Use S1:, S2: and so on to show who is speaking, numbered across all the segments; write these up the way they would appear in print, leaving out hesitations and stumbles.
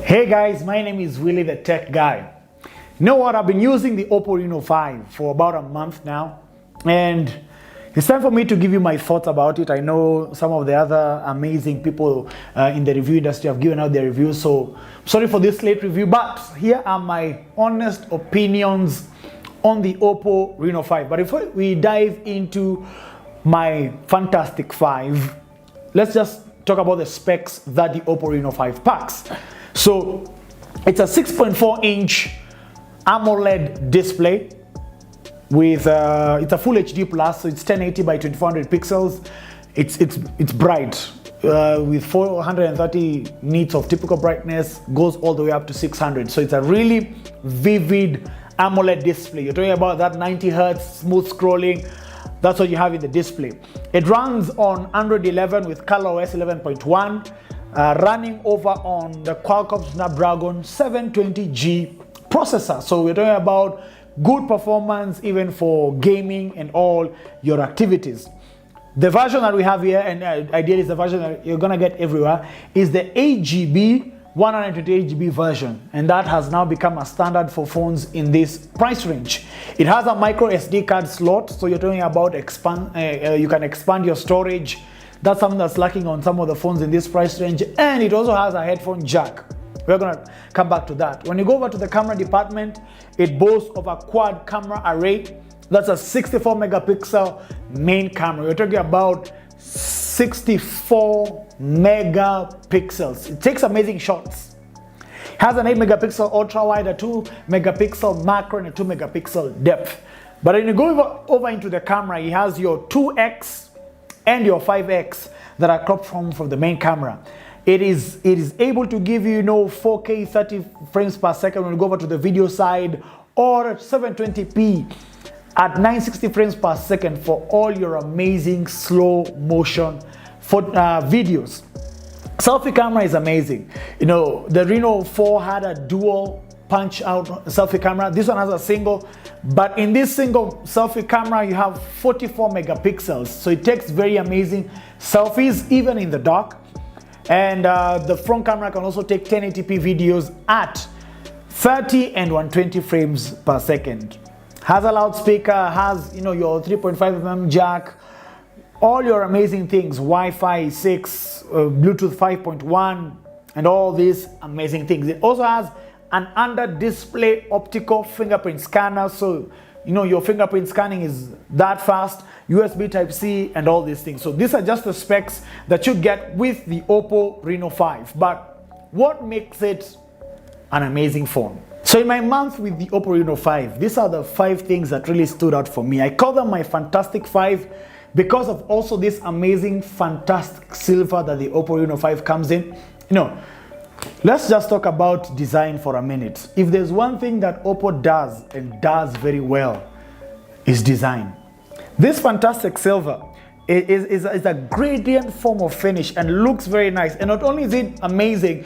S1: Hey guys, my name is Willie the Tech Guy. You know what? I've been using the OPPO Reno 5 for about a month now, and it's time for me to give you my thoughts about it. I know some of the other amazing people in the review industry have given out their reviews, so sorry for this late review, but here are my honest opinions on the OPPO Reno 5. But before we dive into my fantastic 5, let's just talk about the specs that the OPPO Reno 5 packs. So it's a 6.4-inch AMOLED display with it's a full HD plus, so it's 1080 by 2400 pixels. It's bright with 430 nits of typical brightness, goes all the way up to 600. So it's a really vivid AMOLED display. You're talking about that 90 hertz smooth scrolling. That's what you have in the display. It runs on Android 11 with ColorOS 11.1. Running over on the Qualcomm Snapdragon 720G processor. So we're talking about good performance even for gaming and all your activities. The version that we have here, and ideally is the version that you're gonna get everywhere, is the 8GB 128GB version, and that has now become a standard for phones in this price range. It has a micro SD card slot, so you're talking about you can expand your storage. That's something that's lacking on some of the phones in this price range. And it also has a headphone jack. We're gonna come back to that. When you go over to the camera department, it boasts of a quad camera array. That's a 64 megapixel main camera. We're talking about 64 megapixels. It takes amazing shots. It has an 8 megapixel ultra wide, a 2 megapixel macro, and a 2 megapixel depth. But when you go over into the camera, it has your 2x and your 5x that are cropped from the main camera. It is able to give you 4K 30 frames per second when you go over to the video side, or 720p at 960 frames per second for all your amazing slow motion videos. Selfie camera is amazing. The Reno 4 had a dual punch out selfie camera. This one has a single, but in this single selfie camera you have 44 megapixels, so it takes very amazing selfies even in the dark. And the front camera can also take 1080p videos at 30 and 120 frames per second. Has a loudspeaker, has your 3.5mm jack, all your amazing things, Wi-Fi 6, Bluetooth 5.1, and all these amazing things. It also has an under-display optical fingerprint scanner, so your fingerprint scanning is that fast, USB Type-C, and all these things. So these are just the specs that you get with the OPPO Reno 5. But what makes it an amazing phone? So in my month with the OPPO Reno 5, these are the 5 things that really stood out for me. I call them my fantastic 5 because of also this amazing fantastic silver that the OPPO Reno 5 comes in. Let's just talk about design for a minute. If there's one thing that OPPO does and does very well, is design. This fantastic silver is a gradient form of finish and looks very nice. And not only is it amazing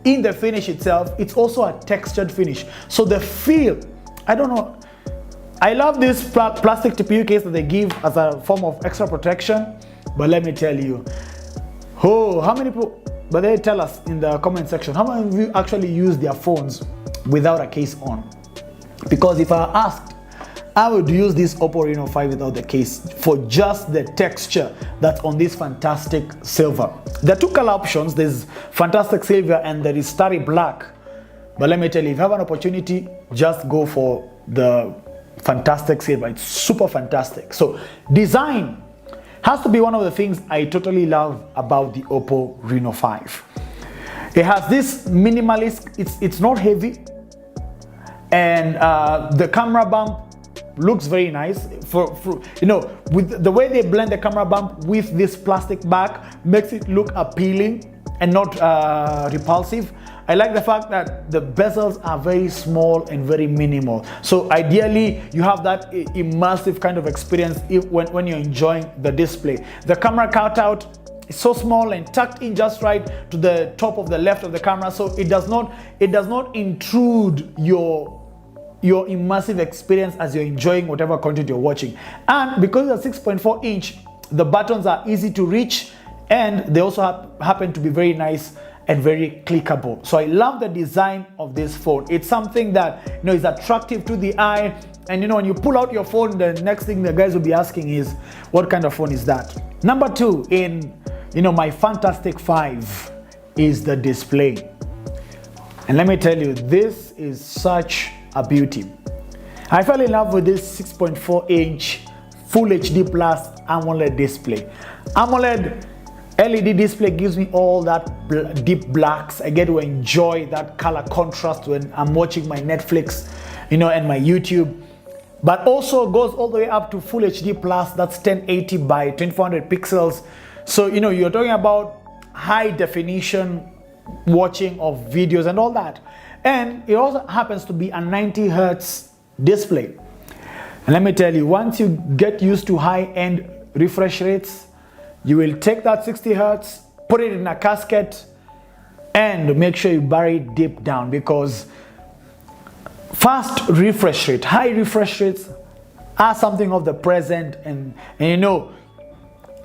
S1: in the finish itself, it's also a textured finish. So the feel, I don't know, I love this plastic TPU case that they give as a form of extra protection. But let me tell you, how many people, but they tell us in the comment section, how many of you actually use their phones without a case on? Because if I asked, I would use this OPPO Reno 5 without the case for just the texture that's on this fantastic silver. There are 2 color options. There's fantastic silver and there is starry black. But let me tell you, if you have an opportunity, just go for the fantastic silver. It's super fantastic. So design has to be one of the things I totally love about the OPPO Reno 5. It has this minimalist, it's not heavy, and the camera bump looks very nice. With the way they blend the camera bump with this plastic back makes it look appealing and not repulsive. I like the fact that the bezels are very small and very minimal. So ideally, you have that immersive kind of experience when you're enjoying the display. The camera cutout is so small and tucked in just right to the top of the left of the camera, so it does not intrude your immersive experience as you're enjoying whatever content you're watching. And because it's a 6.4-inch, the buttons are easy to reach, and they also happen to be very nice and very clickable. So I love the design of this phone. It's something that is attractive to the eye, and when you pull out your phone, the next thing the guys will be asking is, what kind of phone is that? Number 2 in my Fantastic 5 is the display. And let me tell you, this is such a beauty. I fell in love with this 6.4-inch Full HD Plus AMOLED display. AMOLED LED display gives me all that deep blacks. I get to enjoy that color contrast when I'm watching my Netflix, and my YouTube. But also goes all the way up to Full HD Plus. That's 1080 by 2400 pixels. So you're talking about high definition watching of videos and all that. And it also happens to be a 90 Hertz display. And let me tell you, once you get used to high-end refresh rates, you will take that 60 Hertz, put it in a casket, and make sure you bury it deep down, because fast refresh rate, high refresh rates are something of the present, and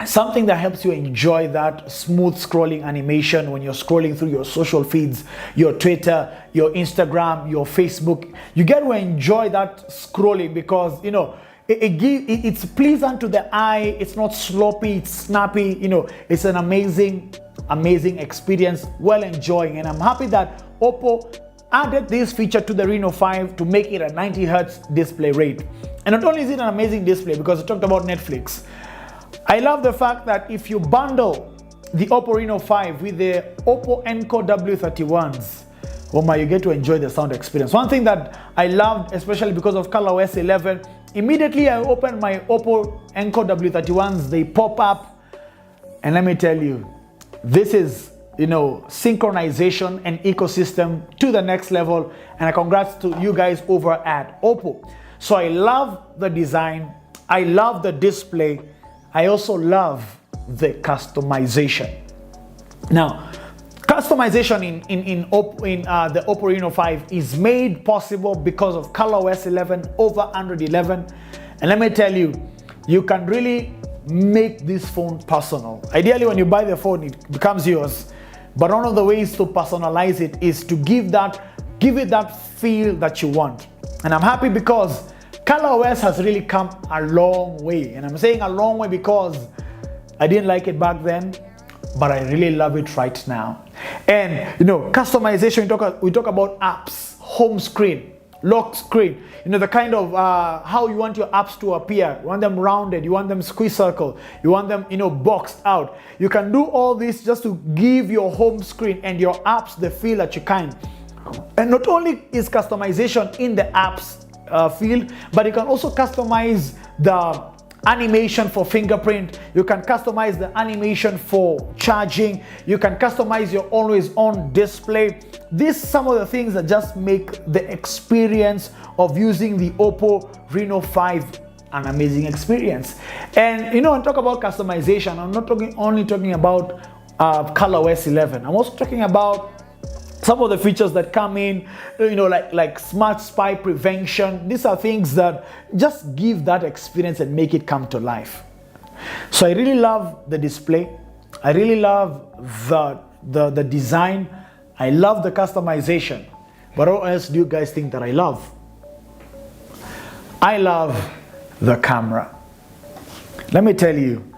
S1: something that helps you enjoy that smooth scrolling animation when you're scrolling through your social feeds, your Twitter, your Instagram, your Facebook. You get to enjoy that scrolling because it's pleasant to the eye. It's not sloppy, it's snappy. It's an amazing experience, well enjoying. And I'm happy that OPPO added this feature to the Reno 5 to make it a 90 Hertz display rate. And not only is it an amazing display, because we talked about Netflix, I love the fact that if you bundle the OPPO Reno 5 with the OPPO Enco W31s, you get to enjoy the sound experience. One thing that I loved, especially because of ColorOS 11, immediately I opened my OPPO Enco W31s, they pop up, and let me tell you, this is synchronization and ecosystem to the next level, and congrats to you guys over at OPPO. So I love the design, I love the display, I also love the customization. Now, customization in the OPPO Reno 5 is made possible because of ColorOS 11 over Android 11. And let me tell you, you can really make this phone personal. Ideally, when you buy the phone, it becomes yours. But one of the ways to personalize it is to give it that feel that you want. And I'm happy because ColorOS has really come a long way. And I'm saying a long way because I didn't like it back then, but I really love it right now. And customization, we talk about apps, home screen, lock screen, the kind of how you want your apps to appear. You want them rounded, you want them squeeze circle, you want them boxed out. You can do all this just to give your home screen and your apps the feel that you can. And not only is customization in the apps field, but you can also customize the animation for fingerprint. You can customize the animation for charging. You can customize your always on display. These are some of the things that just make the experience of using the OPPO Reno 5 an amazing experience. And when I talk about customization, I'm not only talking about ColorOS 11. I'm also talking about some of the features that come in, like smart spy prevention. These are things that just give that experience and make it come to life. So I really love the display. I really love the design. I love the customization. But what else do you guys think that I love? I love the camera. Let me tell you,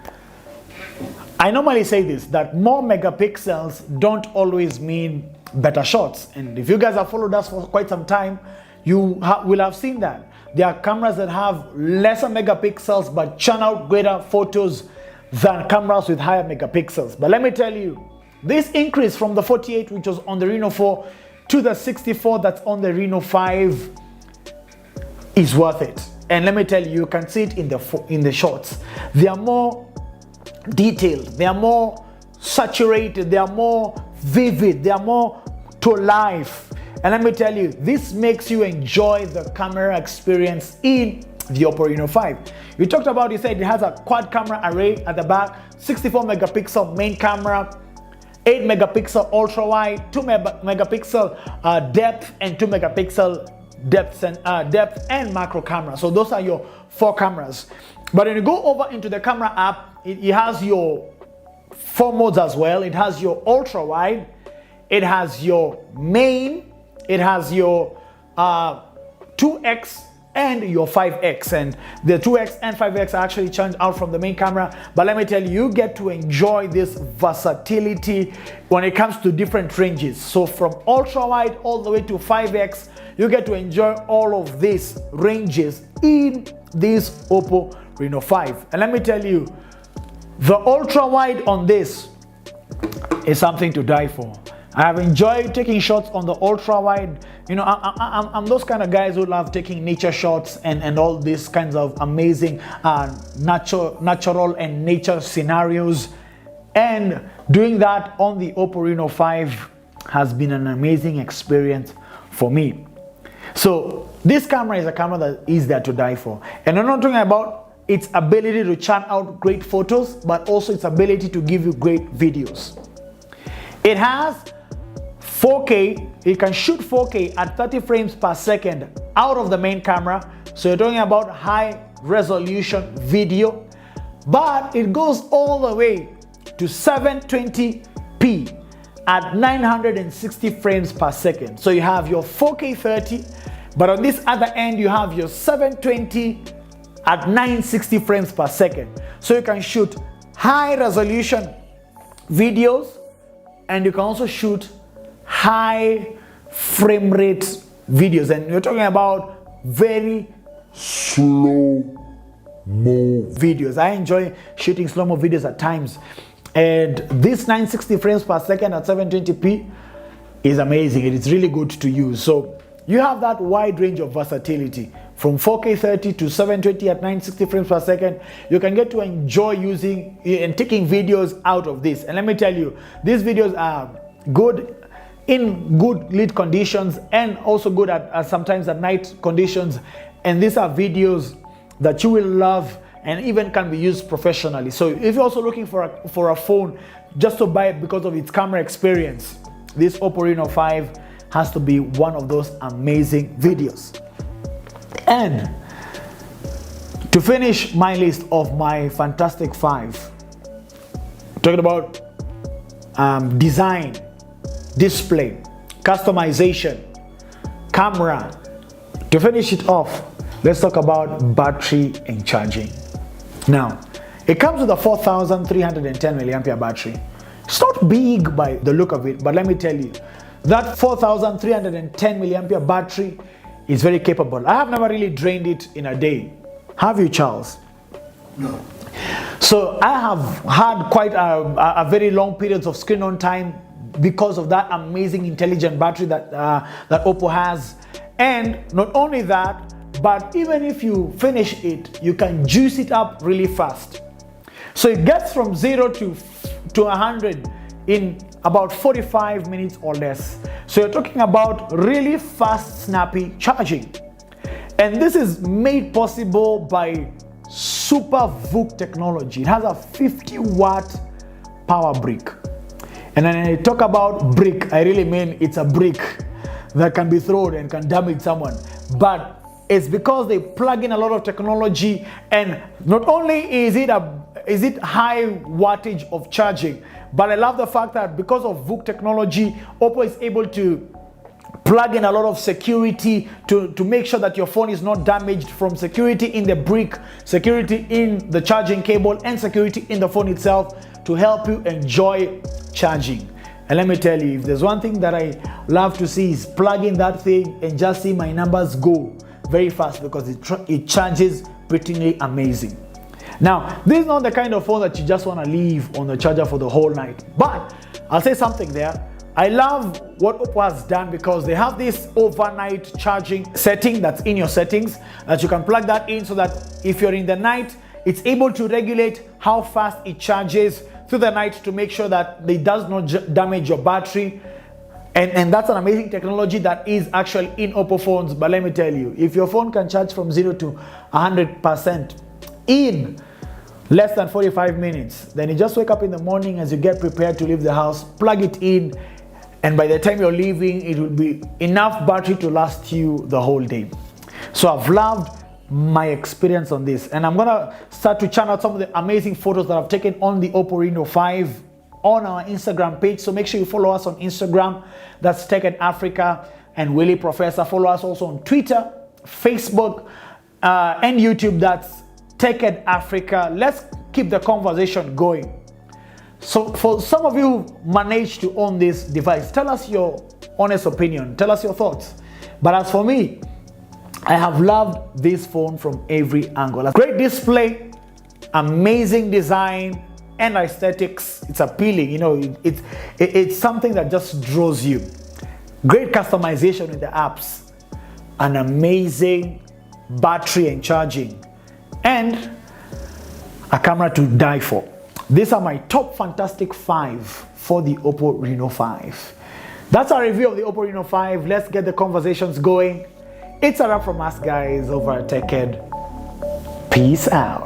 S1: I normally say this, that more megapixels don't always mean better shots. And if you guys have followed us for quite some time, you will have seen that there are cameras that have lesser megapixels but churn out greater photos than cameras with higher megapixels. But let me tell you, this increase from the 48 which was on the Reno 4 to the 64 that's on the Reno 5 is worth it. And let me tell you, you can see it in the shots. They are more detailed, they are more saturated, they are more vivid, they are more to life. And let me tell you, this makes you enjoy the camera experience in the OPPO Reno 5. You talked about, you said it has a quad camera array at the back, 64 megapixel main camera, 8 megapixel ultra wide, 2 megapixel depth, and 2 megapixel depth and macro camera. So those are your 4 cameras. But when you go over into the camera app, it has your 4 modes as well. It has your ultra wide, it has your main, it has your 2x and your 5x, and the 2x and 5x are actually changed out from the main camera. But let me tell you, you get to enjoy this versatility when it comes to different ranges. So from ultra wide all the way to 5x, you get to enjoy all of these ranges in this OPPO Reno 5. And let me tell you, the ultra wide on this is something to die for. I have enjoyed taking shots on the ultra wide. You know, I'm those kind of guys who love taking nature shots and all these kinds of amazing natural and nature scenarios. And doing that on the OPPO Reno 5 has been an amazing experience for me. So this camera is a camera that is there to die for. And I'm not talking about its ability to churn out great photos, but also its ability to give you great videos. It has 4K, it can shoot 4K at 30 frames per second out of the main camera. So you're talking about high resolution video, but it goes all the way to 720p at 960 frames per second. So you have your 4K 30, but on this other end, you have your 720 at 960 frames per second. So you can shoot high resolution videos, and you can also shoot high frame rate videos. And you're talking about very slow-mo videos. I enjoy shooting slow-mo videos at times. And this 960 frames per second at 720p is amazing. It is really good to use. So you have that wide range of versatility from 4K 30 to 720 at 960 frames per second. You can get to enjoy using and taking videos out of this. And let me tell you, these videos are good in good lit conditions and also good at sometimes at night conditions. And these are videos that you will love and even can be used professionally. So if you're also looking for a phone just to buy it because of its camera experience, this OPPO Reno 5 has to be one of those amazing videos. And to finish my list of my fantastic 5, talking about design, display, customization, camera, to finish it off, let's talk about battery and charging. Now, it comes with a 4310 milliampere battery. It's not big by the look of it, but let me tell you, that 4310 milliampere battery is very capable. I have never really drained it in a day. Have you, Charles?
S2: No.
S1: So I have had quite a very long periods of screen on time because of that amazing intelligent battery that OPPO has. And not only that, but even if you finish it, you can juice it up really fast. So it gets from 0 to 100 in about 45 minutes or less. So you're talking about really fast, snappy charging. And this is made possible by super VOOC technology. It has a 50-watt power brick. And when I talk about brick, I really mean it's a brick that can be thrown and can damage someone. But it's because they plug in a lot of technology, and not only is it high wattage of charging, but I love the fact that because of VOOC technology, OPPO is able to plug in a lot of security to make sure that your phone is not damaged, from security in the brick, security in the charging cable, and security in the phone itself to help you enjoy charging. And let me tell you, if there's one thing that I love to see is plug in that thing and just see my numbers go very fast, because it charges pretty amazing. Now, this is not the kind of phone that you just want to leave on the charger for the whole night, but I'll say something there. I love what OPPO has done, because they have this overnight charging setting that's in your settings that you can plug that in, so that if you're in the night, it's able to regulate how fast it charges through the night to make sure that it does not damage your battery. And that's an amazing technology that is actually in OPPO phones. But let me tell you, if your phone can charge from 0 to 100% in less than 45 minutes, then you just wake up in the morning as you get prepared to leave the house, plug it in, and by the time you're leaving, it will be enough battery to last you the whole day. So I've loved my experience on this, and I'm gonna start to churn out some of the amazing photos that I've taken on the OPPO Reno 5 on our Instagram page. So make sure you follow us on Instagram. That's TechED Africa and Willie Professor. Follow us also on Twitter, Facebook, and YouTube. That's TechED Africa. Let's keep the conversation going. So for some of you who managed to own this device, tell us your honest opinion. Tell us your thoughts. But as for me, I have loved this phone from every angle. Great display, amazing design, and aesthetics. It's appealing. You know, it's something that just draws you. Great customization in the apps, an amazing battery and charging, and a camera to die for. These are my top fantastic 5 for the OPPO Reno 5. That's our review of the OPPO Reno 5. Let's get the conversations going. It's a wrap from us guys over at TechED. Peace out.